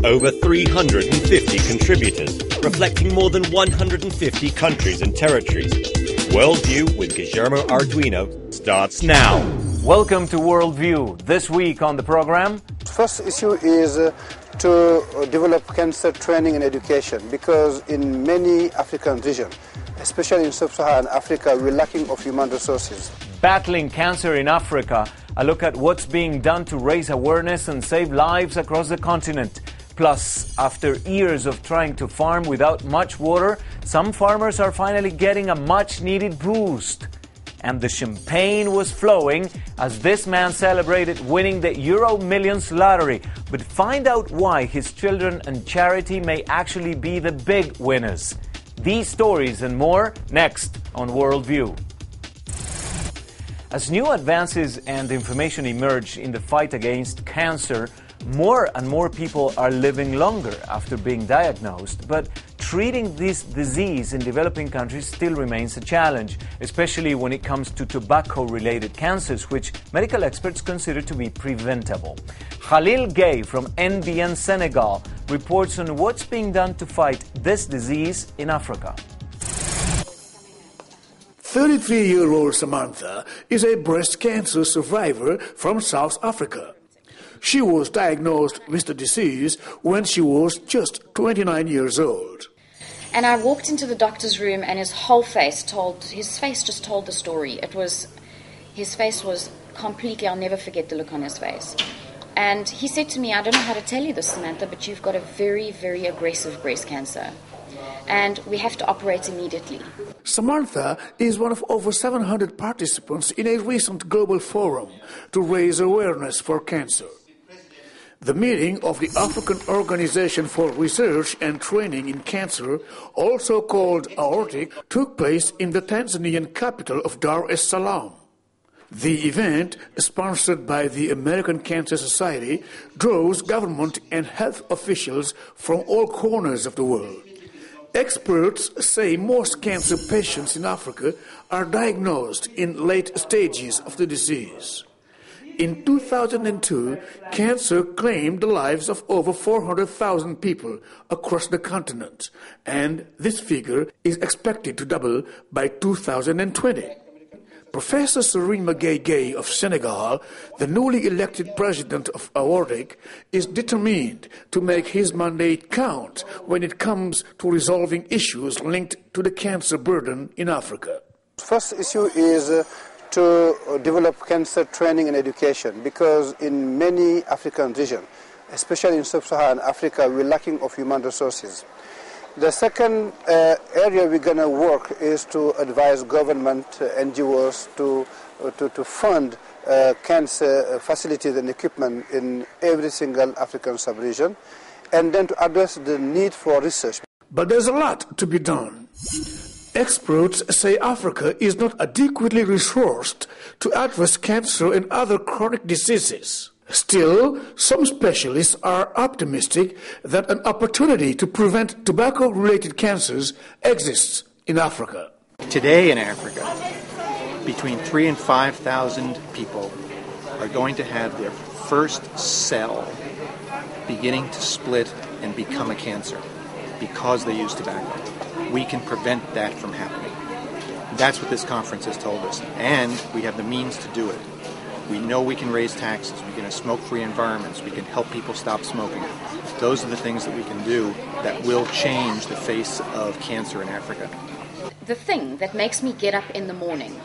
Over 350 contributors, reflecting more than 150 countries and territories. Worldview with Guillermo Arduino starts now. Welcome to Worldview. This week on the program, first issue is to develop cancer training and education, because in many African regions, especially in sub-Saharan Africa, we're lacking of human resources. Battling Cancer in Africa, a look at what's being done to raise awareness and save lives across the continent. Plus, after years of trying to farm without much water, some farmers are finally getting a much-needed boost. And the champagne was flowing as this man celebrated winning the Euro Millions lottery. But find out why his children and charity may actually be the big winners. These stories and more next on Worldview. As new advances and information emerge in the fight against cancer, more and more people are living longer after being diagnosed, but treating this disease in developing countries still remains a challenge, especially when it comes to tobacco-related cancers, which medical experts consider to be preventable. Khalil GUEYE from NBN Senegal reports on what's being done to fight this disease in Africa. 33-year-old Samantha is a breast cancer survivor from South Africa. She was diagnosed with the disease when she was just 29 years old. And I walked into the doctor's room and his face just told the story. His face was completely, I'll never forget the look on his face. And he said to me, I don't know how to tell you this, Samantha, but you've got a very, very aggressive breast cancer. And we have to operate immediately. Samantha is one of over 700 participants in a recent global forum to raise awareness for cancer. The meeting of the African Organization for Research and Training in Cancer, also called AORTIC, took place in the Tanzanian capital of Dar es Salaam. The event, sponsored by the American Cancer Society, draws government and health officials from all corners of the world. Experts say most cancer patients in Africa are diagnosed in late stages of the disease. In 2002, cancer claimed the lives of over 400,000 people across the continent, and this figure is expected to double by 2020. Professor Serine Gueye of Senegal, the newly elected president of AORTIC, is determined to make his mandate count when it comes to resolving issues linked to the cancer burden in Africa. First issue is to develop cancer training and education, because in many African regions, especially in sub-Saharan Africa, we're lacking of human resources. The second area we're going to work is to advise government, NGOs to fund cancer facilities and equipment in every single African sub-region, and then to address the need for research. But there's a lot to be done. Experts say Africa is not adequately resourced to address cancer and other chronic diseases. Still, some specialists are optimistic that an opportunity to prevent tobacco-related cancers exists in Africa. Today in Africa, between 3,000 and 5,000 people are going to have their first cell beginning to split and become a cancer because they use tobacco. We can prevent that from happening. That's what this conference has told us, and we have the means to do it. We know we can raise taxes, we can have smoke-free environments, we can help people stop smoking. Those are the things that we can do that will change the face of cancer in Africa. The thing that makes me get up in the morning.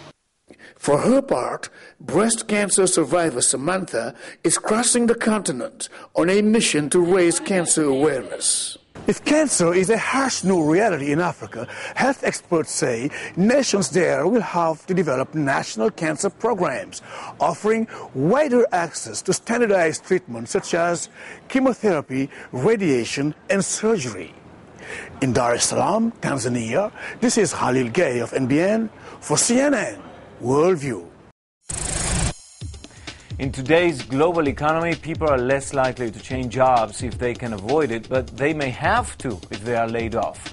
For her part, breast cancer survivor Samantha is crossing the continent on a mission to raise cancer awareness. If cancer is a harsh new reality in Africa, health experts say nations there will have to develop national cancer programs, offering wider access to standardized treatments such as chemotherapy, radiation, and surgery. In Dar es Salaam, Tanzania, this is Khalil GUEYE of NBN for CNN Worldview. In today's global economy, people are less likely to change jobs if they can avoid it, but they may have to if they are laid off.